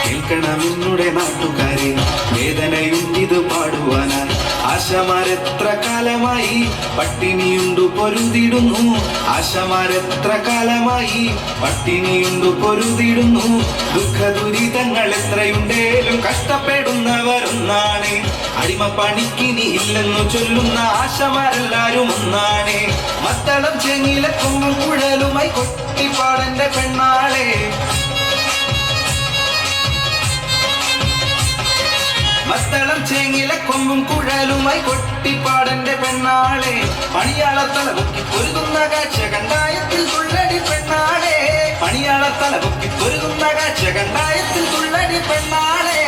കേൾക്കണമെന്നുടെ നാട്ടുകാരെ, വേദനയുണ്ടിത് പാടുവാനായി. ആശമാരെത്ര കാലമായി പട്ടിണിയുണ്ടു പൊരുതിടുന്നു. ആശമാരെത്ര കാലമായി പട്ടിണിയുണ്ടു പൊരുതിടുന്നു. ദുഃഖ ദുരിതങ്ങൾ എത്രയുണ്ടേലും കഷ്ടപ്പെടുന്നവരൊന്നാണ്. അടിമപ്പണിക്കിനി ഇല്ലെന്നു ചൊല്ലുന്ന ആശമാരെല്ലാരും ഒന്നാണ്. മത്തളം ചെങ്ങിലക്കൊമ്പും കുഴലുമായി കൊട്ടിപ്പാടന്റെ പെണ്ണാളെ. മത്തളം ചേങ്ങിലക്കൊമ്പും കുഴലുമായി കൊട്ടിപ്പാടന്റെ പെണ്ണാളെ. പണിയാളത്തല പൊക്കി പൊരുതുന്ന കാഴ്ച കണ്ടായത്തിൽ തുള്ളടി പെണ്ണാളെ. പണിയാളത്തല പൊക്കി പൊരുതുന്ന കാഴ്ച കണ്ടായത്തിൽ തുള്ളടി പെണ്ണാളെ.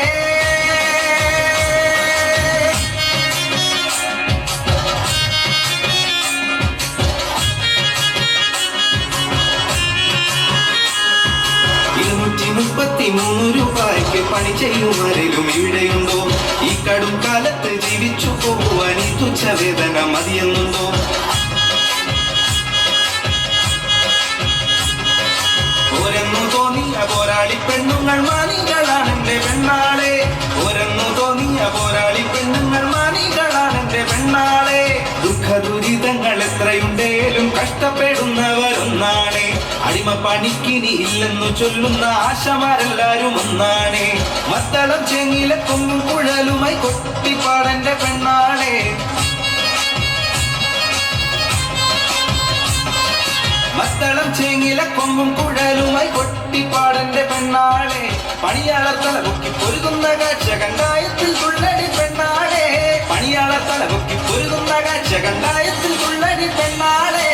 ₹233 പണി ചെയ്യുമാരിലും ഇവിടെയുണ്ടോ? ഈ കടും കാലത്ത് ജീവിച്ചു പോകുവാൻ ഈ തുച്ഛവേദന മതിയെന്നുണ്ടോ? ഓരെന്നു തോന്നിയ പോരാളി പെണ്ണുങ്ങൾ മാനികളാണെന്റെ പെണ്ണാളെ. ഓരെന്നു തോന്നിയ പോരാളി പെണ്ണുങ്ങൾ മാനികളാണെന്റെ പെണ്ണാളെ. ദുഃഖ ദുരിതങ്ങൾ എത്രയുണ്ടേലും കഷ്ടപ്പെടുന്നവരൊന്നാണ്. അടിമപ്പണിക്കിനി ഇല്ലെന്നു ചൊല്ലുന്ന ആശമാരെല്ലാരും ഒന്നാണ്. മത്തളം ചെങ്ങിലക്കൊമ്പും കുഴലുമായി കൊട്ടിപ്പാടന്റെ പെണ്ണാളെ. മത്തളം ചേങ്ങിലക്കൊമ്പും കുഴലുമായി കൊട്ടിപ്പാടന്റെ പെണ്ണാളെ. പണിയാളത്തല പൊക്കി പൊരുതുന്ന കാഴ്ച കണ്ടായത്തിൽ തുള്ളടി പെണ്ണാളെ. പണിയാളത്തല പൊക്കി പൊരുതുന്ന കാഴ്ച കണ്ടായത്തിൽ തുള്ളടി പെണ്ണാളെ.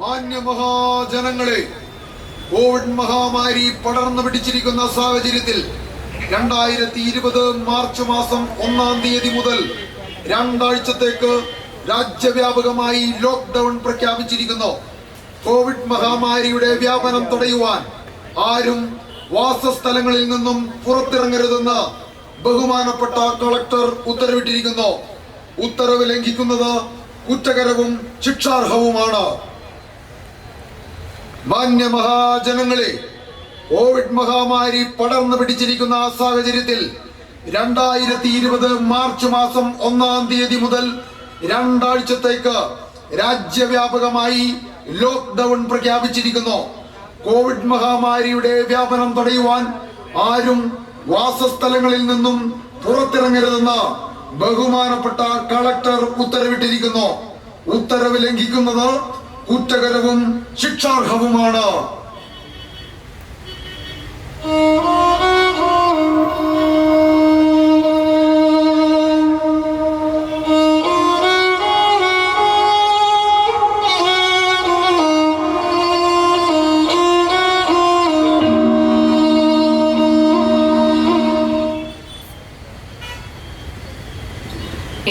മാന്യമഹാജനങ്ങളെ, കോവിഡ് മഹാമാരി പടർന്നു പിടിച്ചിരിക്കുന്ന സാഹചര്യത്തിൽ 2020 മാർച്ച് മാസം 1-ാം തീയതി മുതൽ 2 ആഴ്ചത്തേക്ക് രാജ്യവ്യാപകമായി ലോക്ക്ഡൌൺ പ്രഖ്യാപിച്ചിരിക്കുന്നു. കോവിഡ് മഹാമാരിയുടെ വ്യാപനം തടയുവാൻ ആരും വാസസ്ഥലങ്ങളിൽ നിന്നും പുറത്തിറങ്ങരുതെന്ന് ബഹുമാനപ്പെട്ട കളക്ടർ ഉത്തരവിട്ടിരിക്കുന്നു. ഉത്തരവ് ലംഘിക്കുന്നത് കുറ്റകരവും ശിക്ഷാർഹവുമാണ്. മാന്യമഹാജനങ്ങളെ, കോവിഡ് മഹാമാരി പടർന്നു പിടിച്ചിരിക്കുന്ന സാഹചര്യത്തിൽ 2020 മാർച്ച് മാസം 1-ാം തീയതി മുതൽ 2 ആഴ്ചത്തേക്ക് രാജ്യവ്യാപകമായി ലോക്ക്ഡൌൺ പ്രഖ്യാപിച്ചിരിക്കുന്നു. കോവിഡ് മഹാമാരിയുടെ വ്യാപനം തടയുവാൻ ആരും വാസസ്ഥലങ്ങളിൽ നിന്നും പുറത്തിറങ്ങരുതെന്ന് ബഹുമാനപ്പെട്ട കളക്ടർ ഉത്തരവിട്ടിരിക്കുന്നു. ഉത്തരവ് ലംഘിക്കുന്നത് കുറ്റകരവും ശിക്ഷാർഹവുമാണ്.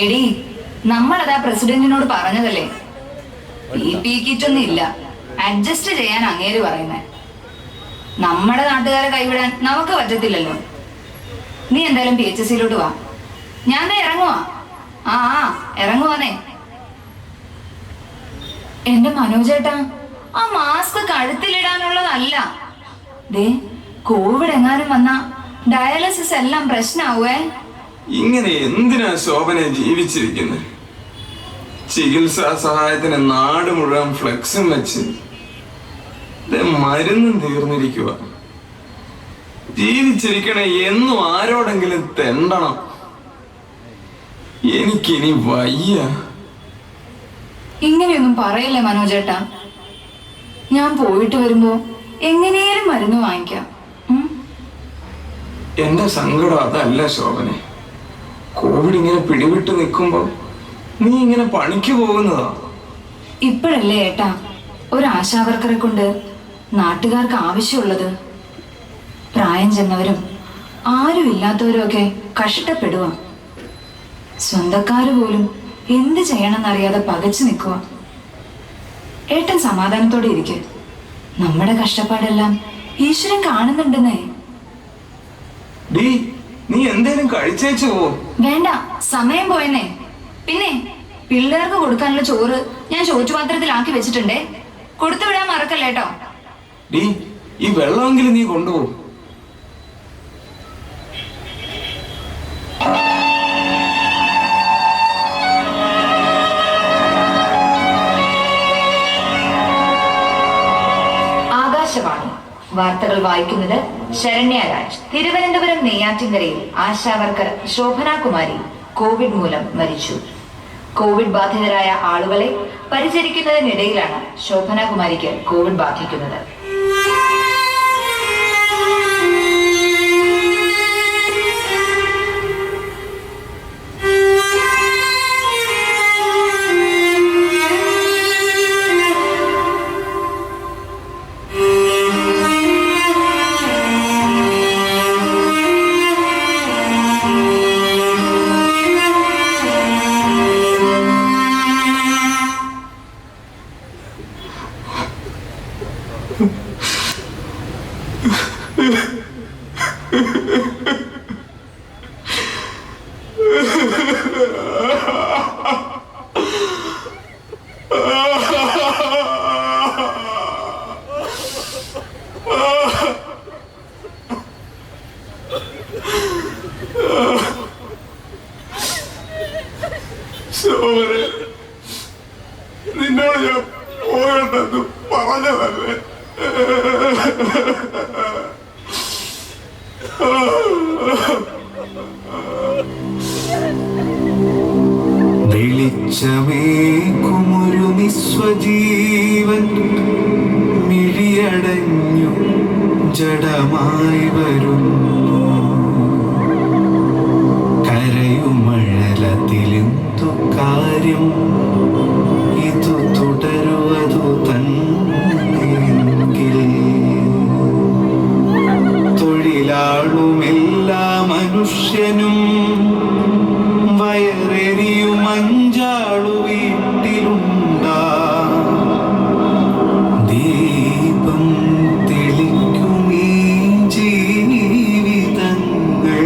എടി, നമ്മളതാ പ്രസിഡന്റിനോട് പറഞ്ഞതല്ലേ, PPE കിറ്റൊന്നും ഇല്ല, അഡ്ജസ്റ്റ് ചെയ്യാൻ അങ്ങേര് പറയുന്നേ. നമ്മുടെ നാട്ടുകാരെ കൈവിടാൻ നമുക്ക് പറ്റത്തില്ലല്ലോ. നീ എന്തായാലും PHSയിലോട്ട് വാ. ഞാൻ ഇറങ്ങുവാ. ഇറങ്ങുവാന്നേ. എന്റെ മനോജേട്ടാ, ആ മാസ്ക് കഴുത്തിലിടാനുള്ളതല്ല. ദേ, കോവിഡ് എങ്ങാനും വന്നാ ഡയാലിസിസ് എല്ലാം പ്രശ്നാവേ. ഇങ്ങനെ എന്തിനാ ശോഭന ജീവിച്ചിരിക്കുന്നത്? ചികിത്സാ സഹായത്തിന് നാട് മുഴുവൻ ഫ്ലെക്സും വെച്ച് മരുന്നും തീർന്നിരിക്കുക. ജീവിച്ചിരിക്കണേ എന്നും ആരോടെങ്കിലും തെണ്ടണം. എനിക്കിനി വയ്യ. ഇങ്ങനെയൊന്നും പറയല്ലേ മനോജേട്ടാ. ഞാൻ പോയിട്ട് വരുമ്പോ എങ്ങനെയും മരുന്ന് വാങ്ങിക്കാം. എന്റെ സങ്കടം അതല്ല ശോഭനെ. കോവിഡ് ഇങ്ങനെ പിടിവിട്ട് നിൽക്കുമ്പോ നീ ഇങ്ങനെ പണിക്ക് പോകുന്നതാ. ഇപ്പോഴല്ലേ ഏട്ടാ ഒരു ആശാവർക്കറെ കൊണ്ട് നാട്ടുകാർക്ക് ആവശ്യമുള്ളത്. പ്രായം ചെന്നവരും ആരും ഇല്ലാത്തവരും ഒക്കെ കഷ്ടപ്പെടുക. സ്വന്തക്കാര് പോലും എന്ത് ചെയ്യണമെന്നറിയാതെ പകച്ചു നിൽക്കുക. ഏട്ടൻ സമാധാനത്തോടെ ഇരിക്കെ. നമ്മുടെ കഷ്ടപ്പാടെല്ലാം ഈശ്വരൻ കാണുന്നുണ്ടെന്നേ. നീ എന്തേലും കഴിച്ചേച്ചു പോ. വേണ്ട, സമയം പോയെന്നേ. പിന്നെ പിള്ളേർക്ക് കൊടുക്കാനുള്ള ചോറ് ഞാൻ ചോറ്റുപാത്രത്തിലാക്കി വെച്ചിട്ടുണ്ടേ. കൊടുത്തുവിടാൻ മറക്കല്ലേട്ടോ. ഈ വെള്ളമെങ്കിലും നീ കൊണ്ടുപോകും. ആകാശവാണി വാർത്തകൾ വായിക്കുന്നത് ശരണ്യ രാജ്. തിരുവനന്തപുരം നെയ്യാറ്റിൻകരയിൽ ആശാവർക്കർ ശോഭന കുമാരി കോവിഡ് മൂലം മരിച്ചു. കോവിഡ് ബാധിതരായ ആളുകളെ പരിചരിക്കുന്നതിനിടയിലാണ് ശോഭന കുമാരിക്ക് കോവിഡ് ബാധിക്കുന്നത്. നിന്നോട് ഞാൻ പോകണ്ടെന്ന് പറഞ്ഞതല്ലേ. വെളിച്ചമേകുമൊരു നിസ്വജീവൻ മിഴിയടഞ്ഞു ജഡമായി വരുന്നു. കരയുമഴലത്തിലെന്തു കാര്യം, ഇതു തുടരുവതു തന്നെങ്കിൽ. തൊഴിലാളുമെല്ലാ മനുഷ്യനും വയറെറിയും അഞ്ചാളു വീട്ടിലുണ്ടാ. ദീപം തെളിക്കുമീ ജീവിതങ്ങൾ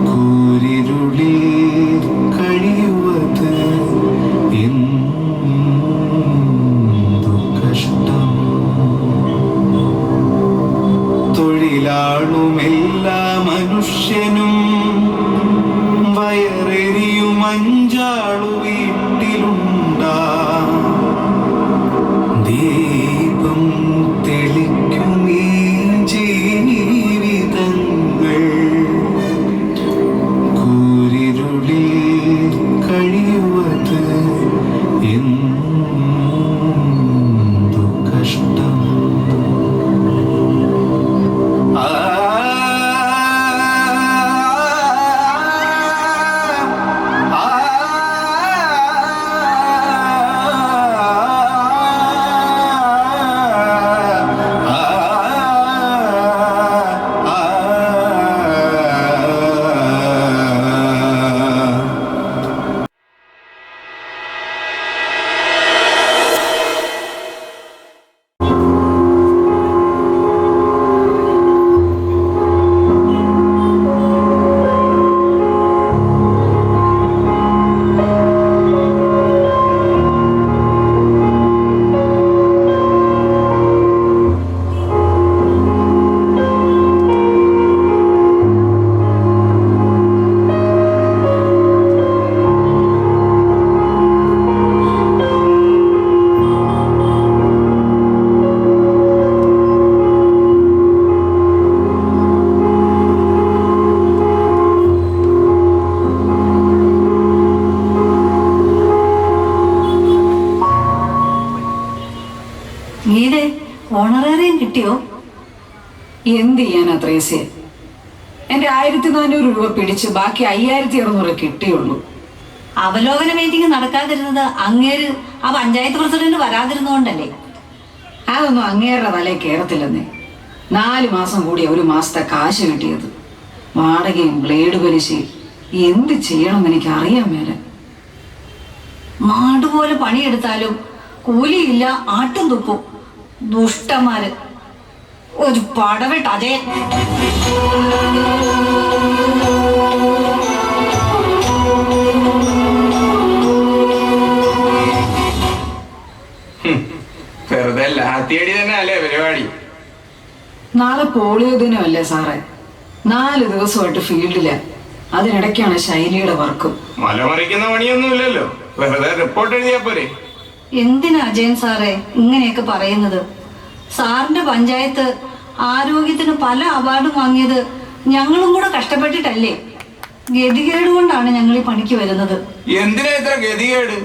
കൂരിരുളിൽ കഴിയുവത് എന്തു കഷ്ടം. തൊഴിലാളുമെല്ലാ മനുഷ്യനും വയറെറിയും അഞ്ചാളു വീട്ടിലുണ്ടാ. ദീപം തെളിക്കുമീ ജീവിതങ്ങൾ കൂരിരുളിൽ കഴിയുവത് എന്തു കഷ്ടം. ആ എന്ത് ചെയ്യാനാ ത്രേസ്യ? എന്റെ 1400 രൂപ പിടിച്ച് ബാക്കി 5600 കിട്ടിയുള്ളൂ. അവലോകന മീറ്റിംഗ് നടക്കാതിരുന്നത് അങ്ങേര് ആ പഞ്ചായത്ത് പ്രസിഡന്റ് വരാതിരുന്നോണ്ടല്ലേ? അതൊന്നും അങ്ങേരുടെ തലയിൽ കയറത്തില്ലെന്നേ. 4 മാസം കൂടി 1 മാസത്തെ കാശ് കിട്ടിയത്. വാടകയും ബ്ലേഡ് പലിശയും എന്ത് ചെയ്യണമെന്ന് എനിക്ക് അറിയാൻ മേല. മാടുപോലെ പണിയെടുത്താലും കൂലിയില്ല, ആട്ടും തുപ്പും. ദുഷ്ടന്മാര്. ഒരു പടവെട്ട് അതേ. വെറുതെ ലാത്തിയടി തന്നെ അല്ലേ പരിപാടി? നാളെ പോളിയോ ദിനമല്ലേ സാറേ? 4 ദിവസമായിട്ട് ഫീൽഡില. അതിനിടയ്ക്കാണ് ശൈലിയുടെ വർക്കും. മലമറിക്കുന്ന പണിയൊന്നുമില്ലല്ലോ, വെറുതെ റിപ്പോർട്ട് എഴുതിയാ പോരെ. എന്തിനാ അജയൻ സാറേ ഇങ്ങനെയൊക്കെ പറയുന്നത്? സാറിന്റെ പഞ്ചായത്ത് ആരോഗ്യത്തിന് പല അവാർഡും വാങ്ങിയത് ഞങ്ങളും കൂടെ കഷ്ടപ്പെട്ടിട്ടല്ലേ? ഗതികേട് കൊണ്ടാണ് ഞങ്ങൾ ഈ പണിക്ക് വരുന്നത്. എന്തിനാ ഇത്ര ഗതികേട്?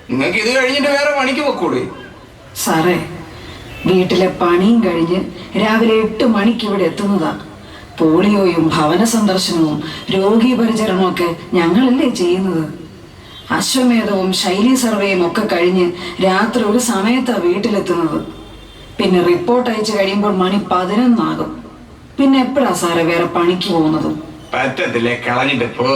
നിങ്ങൾക്ക് ഇത് കഴിഞ്ഞിട്ട് വേറെ പണിക്ക് പൊക്കൂടെ? സാറേ, വീട്ടിലെ പണിയും കഴിഞ്ഞ് രാവിലെ 8 മണിക്ക് ഇവിടെ എത്തുന്നതാ. പോളിയോയും ഭവന സന്ദർശനവും രോഗീ പരിചരണവും ഒക്കെ ഞങ്ങളല്ലേ ചെയ്യുന്നത്. അശ്വമേധവും ശൈലി സർവേയും ഒക്കെ കഴിഞ്ഞ് രാത്രി ഒരു സമയത്താണ് വീട്ടിലെത്തുന്നത്. പിന്നെ റിപ്പോർട്ട് അയച്ചു കഴിയുമ്പോൾ മണി 11 ആകും. പിന്നെ എപ്പോഴാ സാറേ വേറെ പണിക്ക് പോകുന്നത്? പറ്റത്തില്ലേ, കളഞ്ഞിട്ട് പോ.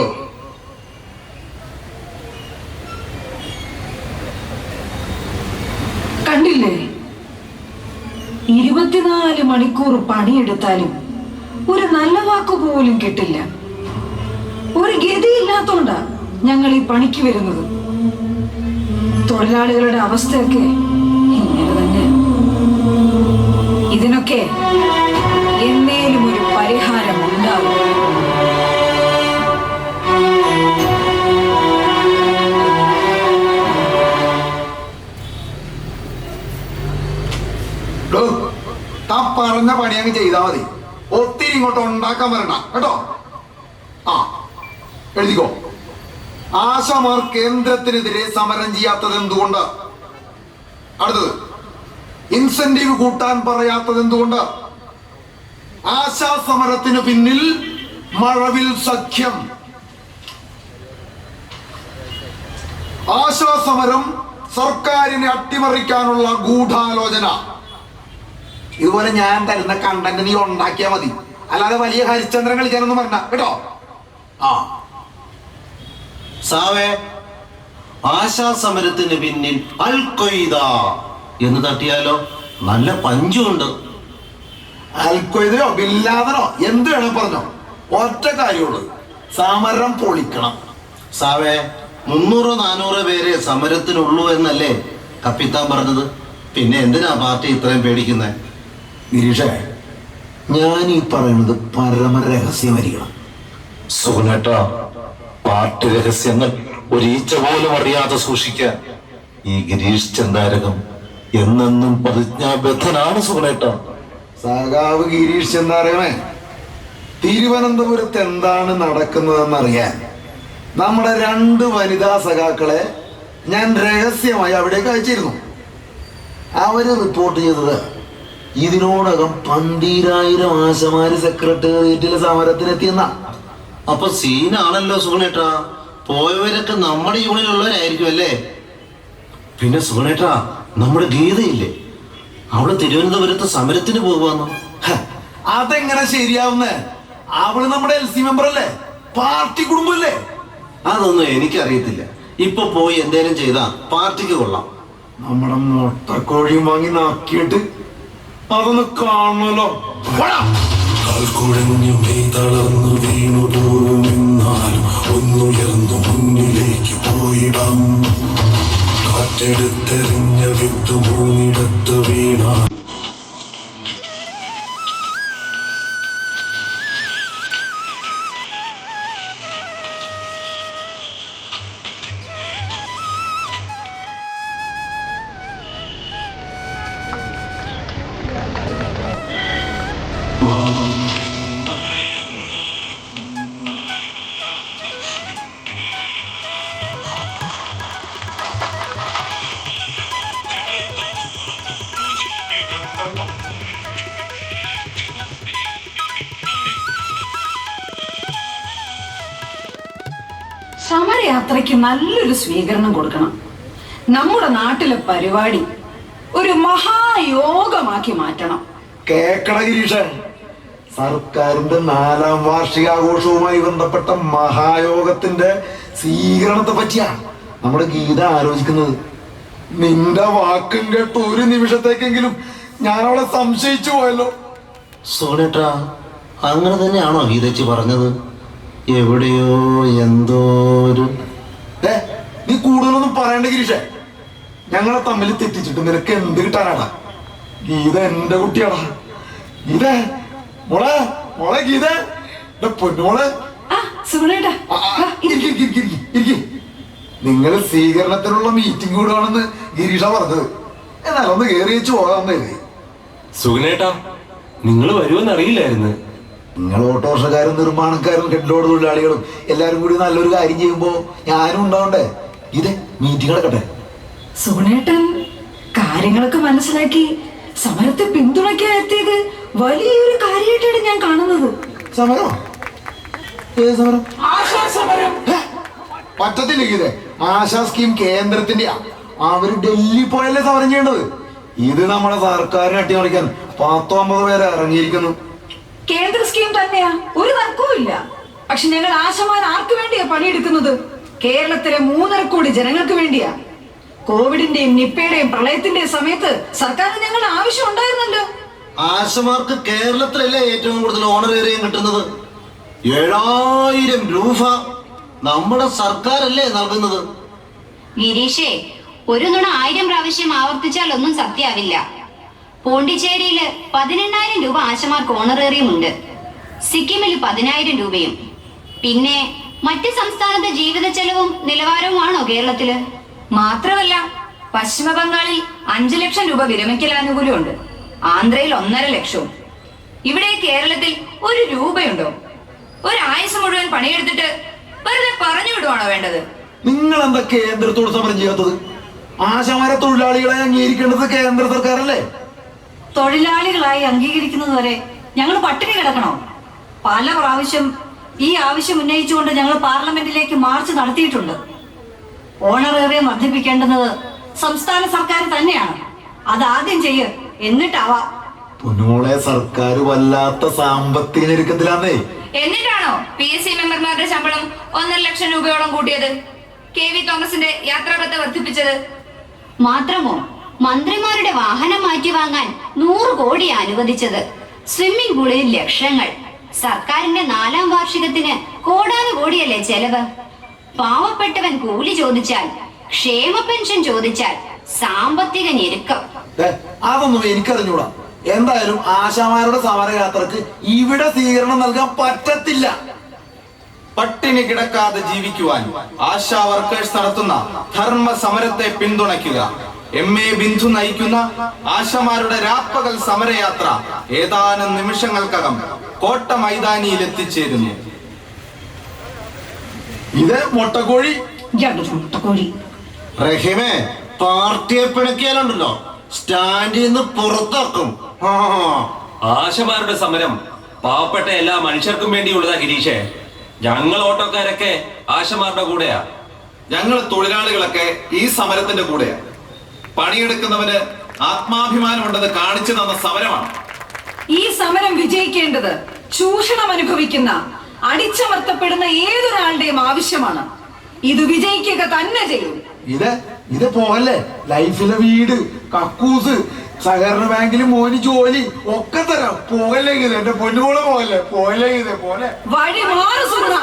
കണ്ടില്ലേ, 24 മണിക്കൂർ പണിയെടുത്താലും ഒരു നല്ല വാക്ക് പോലും കിട്ടില്ല. ഒരു ഗതിയില്ലാത്തോണ്ടാ ഞങ്ങൾ ഈ പണിക്ക് വരുന്നത്. തൊഴിലാളികളുടെ അവസ്ഥയൊക്കെ ഇങ്ങനെ തന്നെ. ഇതിനൊക്കെ എന്നേലും ഒരു പരിഹാരം ഉണ്ടാവും. താൻ പറഞ്ഞ പണി അങ്ങ് ചെയ്താൽ മതി. ഒത്തിരി ഇങ്ങോട്ട് ഉണ്ടാക്കാൻ വരണ്ട കേട്ടോ. ആ എഴുതിക്കോ. ആശമാർ കേന്ദ്രത്തിനെതിരെ സമരം ചെയ്യാത്തത് എന്തുകൊണ്ട്? അടുത്തത്, ഇൻസെന്റീവ് കൂട്ടാൻ പറയാത്തത് എന്തുകൊണ്ട്? ആശാ സമരത്തിന് പിന്നിൽ മഴവിൽ സഖ്യം. ആശാ സമരം സർക്കാരിനെ അട്ടിമറിക്കാനുള്ള ഗൂഢാലോചന. ഇതുപോലെ ഞാൻ തരുന്ന കണ്ടന്റ് നീ ഉണ്ടാക്കിയാൽ മതി, അല്ലാതെ വലിയ ഹരിശ്ചന്ദ്രൻ കളിക്കാനൊന്നും വേണ്ട കേട്ടോ. ആ സാവേ, ആശാ സമരത്തിന് പിന്നിൽ അൽ ഖ്വയ്ദ എന്ന് തട്ടിയാലോ? നല്ല പഞ്ചുണ്ട്. അൽ ഖ്വയ്ദയോ ബില്ലാദനോ എന്ത് വേണം പറഞ്ഞോ, ഒറ്റ കാര്യമുള്ളൂ, സമരം പൊളിക്കണം. സാവേ, 300-400 പേരെ സമരത്തിനുള്ളൂ എന്നല്ലേ കപ്പിത്താൻ പറഞ്ഞത്? പിന്നെ എന്തിനാ പാർട്ടി ഇത്രയും പേടിക്കുന്നത്? ഗിരീഷേ, ഞാൻ ഈ പറയുന്നത് പരമ രഹസ്യമായിരിക്കണം. സുഗുണേട്ട, പാർട്ടി രഹസ്യങ്ങൾ ഒരീച്ച പോലും അറിയാതെ സൂക്ഷിക്കാൻ ഈ ഗിരീഷ് ചന്ദാരകം എന്നെന്നും പ്രതിജ്ഞാബദ്ധനാണ് സുഗുണേട്ട. സഖാവ് ഗിരീഷ് ചെന്നാരമേ, തിരുവനന്തപുരത്ത് എന്താണ് നടക്കുന്നതെന്നറിയാൻ നമ്മുടെ 2 വനിതാ സഖാക്കളെ ഞാൻ രഹസ്യമായി അവിടേക്ക് അയച്ചിരുന്നു. അവര് റിപ്പോർട്ട് ചെയ്തത് ഇതിനോടകം 12,000 ആശമാര് സെക്രട്ടേറിയറ്റിലെ സമരത്തിനെത്തിയെന്ന. അപ്പൊ സീനാണല്ലോ സുഗുണേട്ടാ. പോയവരൊക്കെ നമ്മുടെ യൂണിയനുള്ളവരായിരിക്കും അല്ലേ? പിന്നെ സുഗുണേട്ടാ, നമ്മുടെ ഗീതയില്ലേ, അവള് തിരുവനന്തപുരത്ത് സമരത്തിന് പോകുവാന്നോ? അതെങ്ങനെ ശരിയാവുന്നേ? അവള് നമ്മുടെ LC മെമ്പർ അല്ലേ, പാർട്ടി കുടുംബല്ലേ? അതൊന്നും എനിക്കറിയത്തില്ല. ഇപ്പൊ പോയി എന്തേലും ചെയ്താ പാർട്ടിക്ക് കൊള്ളാം. നമ്മുടെ മുട്ടക്കോഴിയും വാങ്ങി നാക്കിയിട്ട് അതൊന്ന് കാണണല്ലോ. കാൽക്കുഴഞ്ഞു മെയ് തളർന്നു വീണു തോറുമെന്നാലും ഒന്നുയർന്നു മുന്നിലേക്ക് പോയിടാം. കാറ്റെടുത്തെറിഞ്ഞ വിത്ത് 3 വീണ. സമരയാത്രയ്ക്ക് നല്ലൊരു സ്വീകരണം കൊടുക്കണം. നമ്മുടെ നാട്ടിലെ പരിപാടി ഒരു മഹായോഗമാക്കി മാറ്റണം. കേക്കട ഗിരീഷൻ, സർക്കാരിന്റെ 4ാം വാർഷികാഘോഷവുമായി ബന്ധപ്പെട്ട മഹായോഗത്തിന്റെ സ്വീകരണത്തെ പറ്റിയാ നമ്മുടെ ഗീത ആലോചിക്കുന്നത്. നിന്റെ വാക്കും കേട്ട് ഒരു നിമിഷത്തേക്കെങ്കിലും ഞാൻ അവളെ സംശയിച്ചു പോയല്ലോ. സുഗുണേട്ടാ, അങ്ങനെ തന്നെയാണോ ഗീതച്ചി പറഞ്ഞത്? എവിടെയോ എന്തോ ഒരു നീ കൂടുതലൊന്നും പറയണ്ട ഗിരീഷേ. ഞങ്ങളെ തമ്മിൽ തെറ്റിച്ചിട്ട് നിനക്ക് എന്ത് കിട്ടാനാടാ? ഗീത എന്റെ കുട്ടിയാടാ. ഗീത മോളെ, മോളെ ഗീത, പൊന്നുമോളെ. നിങ്ങൾ സ്വീകരണത്തിനുള്ള മീറ്റിംഗ് കൂടുകയാണെന്ന് ഗിരീഷ പറഞ്ഞത്. എന്നാലും ഒന്ന് കയറി വെച്ച് പോകാമെന്നേ. സുഗുണേട്ടാ, നിങ്ങൾ വരുമെന്ന് അറിയില്ലായിരുന്നു. നിങ്ങൾ ഓട്ടോറിക്ഷക്കാരും നിർമ്മാണക്കാരും ഹെഡ്-ലോഡ് തൊഴിലാളികളും എല്ലാരും കൂടി നല്ലൊരു കാര്യം ചെയ്യുമ്പോ ഞാനും ഉണ്ടാവണ്ടേ? ഇത് മീറ്റിംഗ് നടക്കട്ടെ. സുഗുണേട്ടൻ കാര്യങ്ങളൊക്കെ മനസ്സിലാക്കി സമരത്തെ പിന്തുണയ്ക്കാൻ എത്തിയത് വലിയൊരു കാര്യമായിട്ടാണ് ഞാൻ കാണുന്നത്. സമരമോ? ഏത് സമരം? പറ്റത്തില്ല ഗീതേ. ആശാ സ്കീം കേന്ദ്രത്തിന്റെ. അവര് ഡൽഹി പോയല്ലേ സമരം ചെയ്യേണ്ടത്. ഇത് നമ്മുടെ സർക്കാരിനെ അട്ടിമറിക്കാൻ 19 പേരെ ഇറങ്ങിയിരിക്കുന്നു. കേന്ദ്ര സ്കീം തന്നെയാ, ഒരു തർക്കവും ഇല്ല. പക്ഷെ ഞങ്ങൾ ആശമാർ ആർക്ക് വേണ്ടിയാ പണിയെടുക്കുന്നത്? കേരളത്തിലെ 3.5 കോടി ജനങ്ങൾക്ക് വേണ്ടിയാ. കോവിഡിന്റെയും നിപ്പയുടെയും പ്രളയത്തിന്റെയും സമയത്ത് സർക്കാരിന് ഞങ്ങളുടെ ആവശ്യം ഉണ്ടായിരുന്നല്ലോ. ആശമാർക്ക് കേരളത്തിലല്ലേ ഏറ്റവും കൂടുതൽ ഓണറേറിയം കിട്ടുന്നത്? 7000 രൂപ നമ്മുടെ സർക്കാരല്ലേ നൽകുന്നത്. ഗിരീഷേ, ഒരു നുണ 1000 പ്രാവശ്യം ആവർത്തിച്ചാൽ ഒന്നും സത്യാവില്ല. പോണ്ടിച്ചേരിയില് 18,000 രൂപ ആശമാർക്ക് ഓണറേറിയം ഉണ്ട്. സിക്കിമിൽ 10,000 രൂപയും. പിന്നെ മറ്റ് സംസ്ഥാനത്തെ ജീവിത ചെലവും നിലവാരവുമാണോ കേരളത്തില്? മാത്രമല്ല, പശ്ചിമ ബംഗാളിൽ 5 ലക്ഷം രൂപ വിരമിക്കലാനുകൂല്യമുണ്ട്. ആന്ധ്രയിൽ 1.5 ലക്ഷവും. ഇവിടെ കേരളത്തിൽ 1 രൂപയുണ്ടോ? ഒരു ആയുസ് മുഴുവൻ പണിയെടുത്തിട്ട് വെറുതെ പറഞ്ഞു വിടുവാണോ വേണ്ടത്? നിങ്ങൾ എന്താ കേന്ദ്രത്തോട് സമരം ചെയ്യാത്തത്? ആശമാരെ തൊഴിലാളികളെ അംഗീകരിക്കേണ്ടത് കേന്ദ്ര സർക്കാരല്ലേ? തൊഴിലാളികളായി അംഗീകരിക്കുന്നത് വരെ ഞങ്ങൾ പട്ടിണി കിടക്കണോ? പല പ്രാവശ്യം ഈ ആവശ്യം ഉന്നയിച്ചുകൊണ്ട് ഞങ്ങൾ പാർലമെന്റിലേക്ക് മാർച്ച് നടത്തിയിട്ടുണ്ട്. ഓണറേറിയം വർദ്ധിപ്പിക്കേണ്ടുന്നത് സംസ്ഥാന സർക്കാർ തന്നെയാണ്. അത് ആദ്യം ചെയ്യ്, എന്നിട്ടാവാ. പൊന്നുമോളെ, സർക്കാർ വല്ലാത്ത സാമ്പത്തിക ഞെരുക്കത്തിലാന്നേ. എന്നിട്ടാണോ PSC മെമ്പർമാരുടെ ശമ്പളം 1.5 ലക്ഷം രൂപയോളം കൂട്ടിയത്? KV തോമസിന്റെ യാത്രാബത്ത വർദ്ധിപ്പിച്ചത്? മാത്രമോ, മന്ത്രിമാരുടെ വാഹനം മാറ്റി വാങ്ങാൻ 100 കോടി അനുവദിച്ചത്. സ്വിമ്മിംഗ് പൂളിൽ ലക്ഷങ്ങൾ. സർക്കാരിന്റെ 4ാം വാർഷികത്തിന് കോടാനുകോടിയല്ലേ ചെലവ്. പാവപ്പെട്ടവൻ കൂലി ചോദിച്ചാൽ, ക്ഷേമ പെൻഷൻ ചോദിച്ചാൽ സാമ്പത്തിക ഞെരുക്കം. അതൊന്നും എനിക്കറിഞ്ഞൂടാ. എന്തായാലും ആശാമാരുടെ സമരയാത്രക്ക് ഇവിടെ സ്വീകരണം നൽകാൻ പറ്റത്തില്ല. പട്ടിണി കിടക്കാതെ ജീവിക്കുവാൻ ആശാ വർക്കേഴ്സ് നടത്തുന്ന ധർമ്മ സമരത്തെ പിന്തുണയ്ക്കുക. MA ബിന്ദു നയിക്കുന്ന ആശമാരുടെ രാപ്പകൽ സമരയാത്ര ഏതാനും നിമിഷങ്ങൾക്കകം കോട്ട മൈതാനിയിൽ എത്തിച്ചേരുന്നു. ഇത് മുട്ടക്കോഴി. റഹീമേ, പാർട്ടിയെ പിണക്കിയാലുണ്ടല്ലോ സ്റ്റാൻഡിൽ നിന്ന് പുറത്താക്കും. ആശമാരുടെ സമരം പാവപ്പെട്ട എല്ലാ മനുഷ്യർക്കും വേണ്ടിയുള്ളതാ ഗിരീഷേ. ഞങ്ങൾ ഓട്ടോക്കാരൊക്കെ ആശമാരുടെ കൂടെയാ. ഞങ്ങൾ തൊഴിലാളികളൊക്കെ ഈ സമരത്തിന്റെ കൂടെയാ. പണിയെടുക്കുന്നവന് ആത്മാഭിമാനം ഉണ്ടെന്ന് കാണിച്ചു തന്ന സമരമാണ്. ഈ സമരം വിജയിക്കേണ്ടത് ചൂഷണം അനുഭവിക്കുന്ന, അടിച്ചമർത്തപ്പെടുന്ന ഏതൊരാളുടെയും ആവശ്യമാണ്. ഇത് വിജയിക്കുക തന്നെ ചെയ്യും. ഇത് പോകല്ലേ? ലൈഫിലെ വീട്, കക്കൂസ്, സഹകരണ ബാങ്കിൽ മോന് ജോലി ഒക്കെ തരാം. പോകല്ലേ ഇത്? എന്റെ പൊന്നുപോലെ പോകല്ലേ? പോകല്ലേ ഇത്? പോലെ വഴി മാറി സുഗുണ.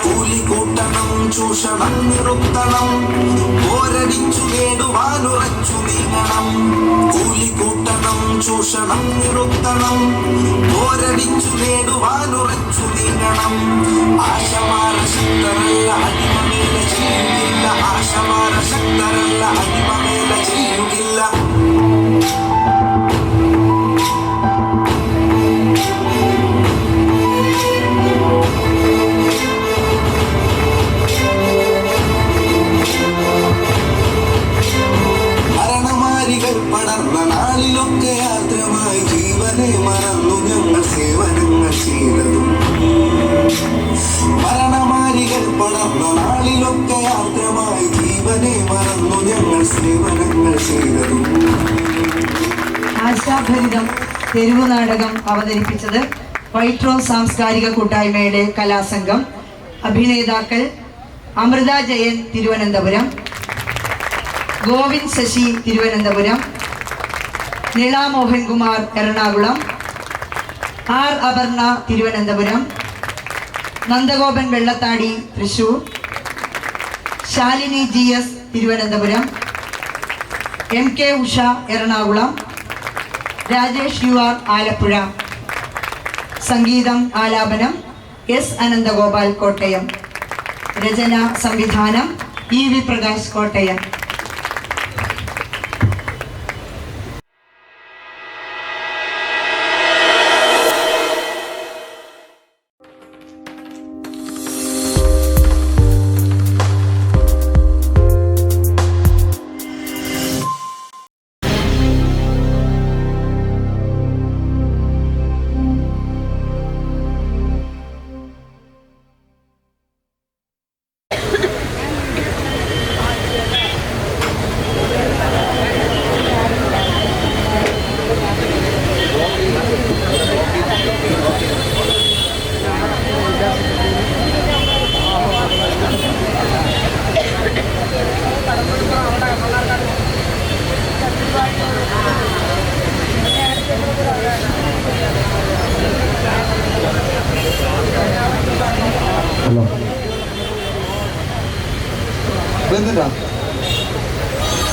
കൂലിക്കൂട്ടണം, ചൂഷണം നിർത്തണം, പോരടിച്ചു നേടുവാനുറച്ചു നീങ്ങണം. കൂലിക്കൂട്ടണം, ചൂഷണം നിർത്തണം, പോരടിച്ചു നേടുവാനുറച്ചു നീങ്ങണം. ആശമാര ശക്തരല്ല, അടിമമേല ചെയ്യുകില്ല. ആശമാര ശക്തരല്ല, അടിമമേല ചെയ്യുകില്ല. സേവനങ്ങൾ ചെയ്തതും. ആശാഭരിതം തെരുവു നാടകം അവതരിപ്പിച്ചത് വൈറ്റ് റോസ് സാംസ്കാരിക കൂട്ടായ്മയുടെ കലാസംഘം. അഭിനേതാക്കൾ Amrutha Jayan Thiruvananthapuram, Govind Sasi Thiruvananthapuram, Nila Mohankumar Ernakulam, R Aparna Thiruvananthapuram, Nandagopan Vellathadi Thrissur, Shalini GS Thiruvananthapuram, MK Usha Ernakulam, Rajesh UR Alappuzha. സംഗീതം ആലാപനം S അനന്തഗോപാൽ കോട്ടയം. രചന സംവിധാനം EV പ്രകാശ് കോട്ടയം.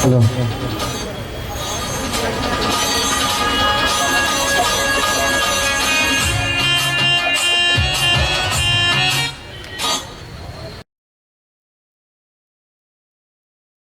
ഹലോ.